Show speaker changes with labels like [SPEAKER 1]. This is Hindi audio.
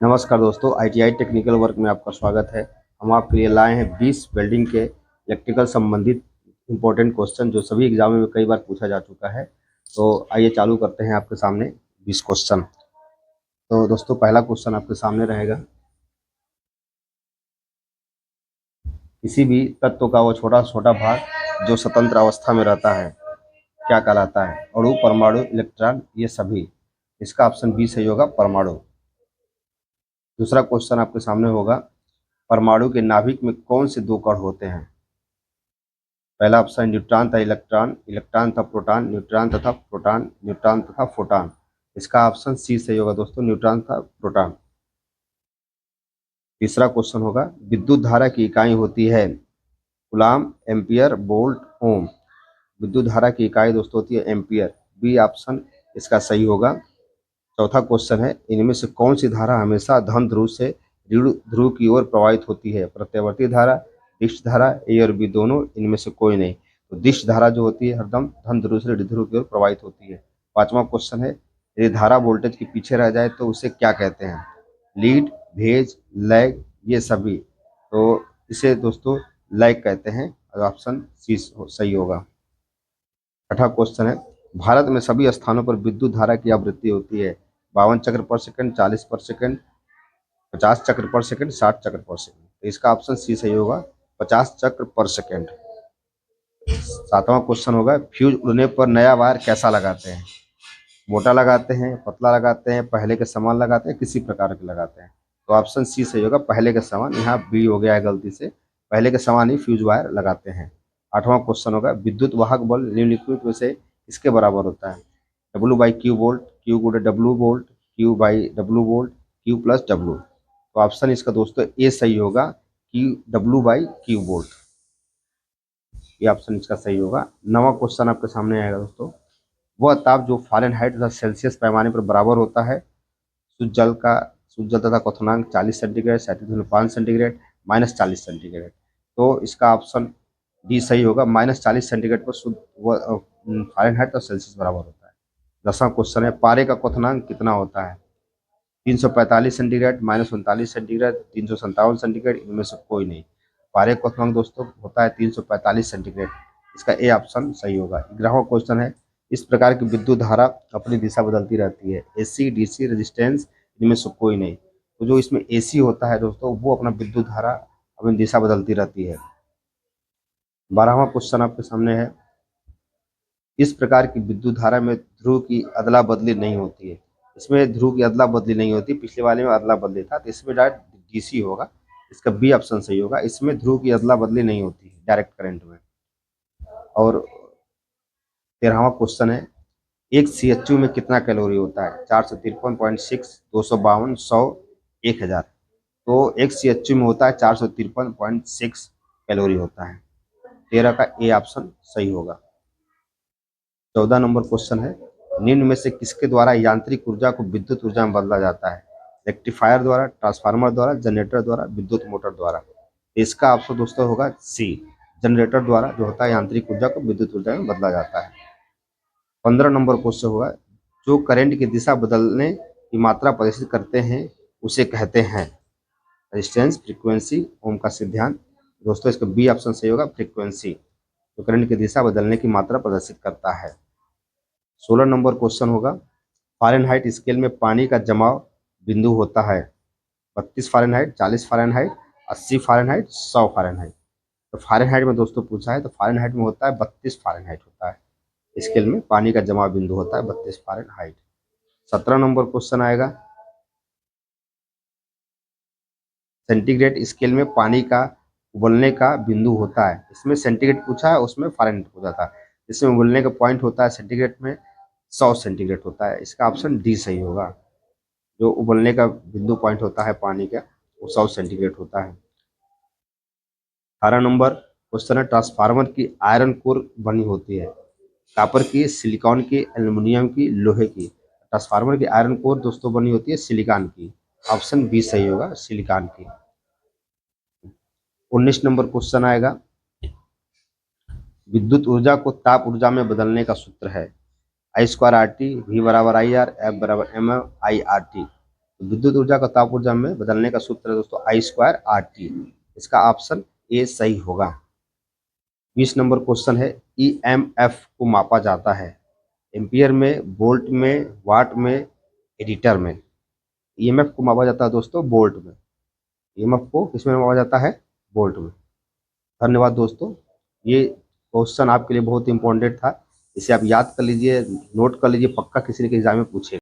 [SPEAKER 1] नमस्कार दोस्तों, आईटीआई टेक्निकल वर्क में आपका स्वागत है। हम आपके लिए लाए हैं 20 वेल्डिंग के इलेक्ट्रिकल संबंधित इंपॉर्टेंट क्वेश्चन जो सभी एग्जाम में कई बार पूछा जा चुका है। तो आइए चालू करते हैं आपके सामने 20 क्वेश्चन। तो दोस्तों पहला क्वेश्चन आपके सामने रहेगा, किसी भी तत्व का वो छोटा छोटा भाग जो स्वतंत्र अवस्था में रहता है क्या कहलाता है? अणु, परमाणु, इलेक्ट्रॉन, ये सभी। इसका ऑप्शन बी सही होगा, परमाणु। दूसरा क्वेश्चन आपके सामने होगा, परमाणु के नाभिक में कौन से दो कण होते हैं? पहला ऑप्शन न्यूट्रॉन तथा इलेक्ट्रॉन, इलेक्ट्रॉन तथा प्रोटॉन, न्यूट्रॉन तथा प्रोटॉन, न्यूट्रॉन तथा फोटॉन। इसका ऑप्शन सी सही होगा दोस्तों, न्यूट्रॉन तथा प्रोटॉन। तीसरा क्वेश्चन होगा, विद्युत धारा की इकाई होती है कूलाम, एम्पियर, वोल्ट, ओम। विद्युत धारा की इकाई दोस्तों होती है एम्पियर। बी ऑप्शन इसका सही होगा। चौथा क्वेश्चन है, इनमें से कौन सी धारा हमेशा धन ध्रुव से ऋण ध्रुव की ओर प्रवाहित होती है? प्रत्यावर्ती धारा, दिश धारा, ए और बी दोनों, इनमें से कोई नहीं। तो दिश धारा जो होती है हरदम धन ध्रुव से ऋण ध्रुव की ओर प्रवाहित होती है। पांचवा क्वेश्चन है, यदि धारा वोल्टेज के पीछे रह जाए तो उसे क्या कहते हैं? लीड, भेज, लैग, ये सभी। तो इसे दोस्तों लैग कहते हैं और ऑप्शन सी सही होगा। छठा क्वेश्चन है, भारत में सभी स्थानों पर विद्युत धारा की आवृत्ति होती है 52 चक्र पर सेकंड, 40 पर सेकंड, 50 चक्र पर सेकंड, 60 चक्र पर सेकंड। तो इसका ऑप्शन सी सही होगा, 50 चक्र पर सेकंड। सातवां क्वेश्चन होगा, फ्यूज उड़ने पर नया वायर कैसा लगाते हैं? मोटा लगाते हैं, पतला लगाते हैं, पहले के समान लगाते हैं, किसी प्रकार के लगाते हैं? तो ऑप्शन सी सही होगा, पहले के समान। यहाँ बी हो गया है गलती से, पहले के समान ही फ्यूज वायर लगाते हैं। आठवां क्वेश्चन होगा, विद्युत वाहक बल निम्नलिखित में से किसके बराबर होता है? W by Q volt, Q गुणे W volt, Q by W volt, Q plus W. तो ऑप्शन इसका दोस्तों ए सही होगा, Q W by Q volt. ये ऑप्शन इसका सही होगा। नवा क्वेश्चन आपके सामने आएगा दोस्तों, वह ताप जो फ़ारेनहाइट तथा सेल्सियस पैमाने पर बराबर होता है शुद्ध जल का, शुद्ध जल तथा क्वथनांक 40 सेंटीग्रेड, 37.5 सेंटीग्रेड, -40 सेंटीग्रेड। तो इसका ऑप्शन डी सही होगा, -40 सेंटीग्रेड पर शुद्ध फ़ारेनहाइट और सेल्सियस बराबर होता है। 10वां क्वेश्चन है, पारे का क्वथनांक कितना होता है? 345 सेंटीग्रेड, -39 सेंटीग्रेड, 357 सेंटीग्रेड, इनमें से कोई नहीं। पारे का क्वथनांक दोस्तों होता है 345 सेंटीग्रेड। इसका ए ऑप्शन सही होगा। 11वां क्वेश्चन है, इस प्रकार की विद्युत धारा अपनी दिशा बदलती रहती है, एसी, डीसी, रेजिस्टेंस, इनमें से कोई नहीं। तो जो इसमें एसी होता है दोस्तों, वो अपना विद्युत धारा अपनी दिशा बदलती रहती है। 12वां क्वेश्चन आपके सामने है, इस प्रकार की विद्युत धारा में ध्रुव की अदला बदली नहीं होती है। इसमें ध्रुव की अदला बदली नहीं होती, पिछले वाले में अदला बदली था, तो इसमें डायरेक्ट डीसी होगा। इसका बी ऑप्शन सही होगा, इसमें ध्रुव की अदला बदली नहीं होती है डायरेक्ट करंट में। और 13वां क्वेश्चन है, एक सीएचयू में कितना कैलोरी होता है? 453.6, 252, 100, 1000। तो एक सीएचयू में होता है 453.6 कैलोरी होता है। 13 का ए ऑप्शन सही होगा। 14 नंबर क्वेश्चन है, निम्न में से किसके द्वारा यांत्रिक ऊर्जा को विद्युत ऊर्जा में बदला जाता है? रेक्टिफायर द्वारा, ट्रांसफार्मर द्वारा, जनरेटर द्वारा, विद्युत मोटर द्वारा। इसका ऑप्शन दोस्तों होगा सी, जनरेटर द्वारा जो होता है यांत्रिक ऊर्जा को विद्युत ऊर्जा में बदला जाता है। 15 नंबर क्वेश्चन होगा, जो करंट की दिशा बदलने की मात्रा प्रदर्शित करते हैं उसे कहते हैं? रेजिस्टेंस, फ्रीक्वेंसी, ओम का सिद्धांत। दोस्तों इसका बी ऑप्शन सही होगा, फ्रीक्वेंसी, जो करंट की दिशा बदलने की मात्रा प्रदर्शित करता है। 16 नंबर क्वेश्चन होगा, फ़ारेनहाइट स्केल में पानी का जमाव बिंदु होता है 32 फ़ारेनहाइट, 40 फ़ारेनहाइट, 80 फ़ारेनहाइट, 100 फ़ारेनहाइट। तो फ़ारेनहाइट में दोस्तों पूछा है, तो फ़ारेनहाइट में होता है 32 फ़ारेनहाइट होता है। स्केल में पानी का जमाव बिंदु होता है 32 फ़ारेनहाइट। 17 नंबर क्वेश्चन आएगा, सेंटीग्रेड स्केल में पानी का उबलने का बिंदु होता है। इसमें सेंटीग्रेड पूछा है, उसमें फ़ारेनहाइट पूछा था। इसमें उबलने का पॉइंट होता है सेंटीग्रेड में 100 सेंटीग्रेड होता है। इसका ऑप्शन डी सही होगा, जो उबलने का बिंदु पॉइंट होता है पानी का, वो 100 सेंटीग्रेड होता है। 18 नंबर क्वेश्चन है, ट्रांसफार्मर की आयरन कोर बनी होती है कॉपर की, सिलिकॉन की, एल्युमिनियम की, लोहे की। ट्रांसफार्मर की आयरन कोर दोस्तों बनी होती है सिलिकॉन की। ऑप्शन बी सही होगा, सिलिकॉन की। 19 नंबर क्वेश्चन आएगा, विद्युत ऊर्जा को ताप ऊर्जा में बदलने का सूत्र है I² RT, V बराबर IR, F बराबर M I RT। विद्युत ऊर्जा को ताप ऊर्जा में बदलने का सूत्र है दोस्तों I²RT। इसका ऑप्शन ए सही होगा। 20 नंबर क्वेश्चन है, ईएमएफ को मापा जाता है एम्पियर में, वोल्ट में, वाट में, एडिटर में। ईएमएफ को मापा जाता है दोस्तों वोल्ट में। ईएमएफ को किसमें मापा जाता है? वोल्ट में। धन्यवाद दोस्तों, ये क्वेश्चन आपके लिए बहुत इंपॉर्टेंट था। इसे आप याद कर लीजिए, नोट कर लीजिए, पक्का किसी न किसी एग्जाम में पूछेगा।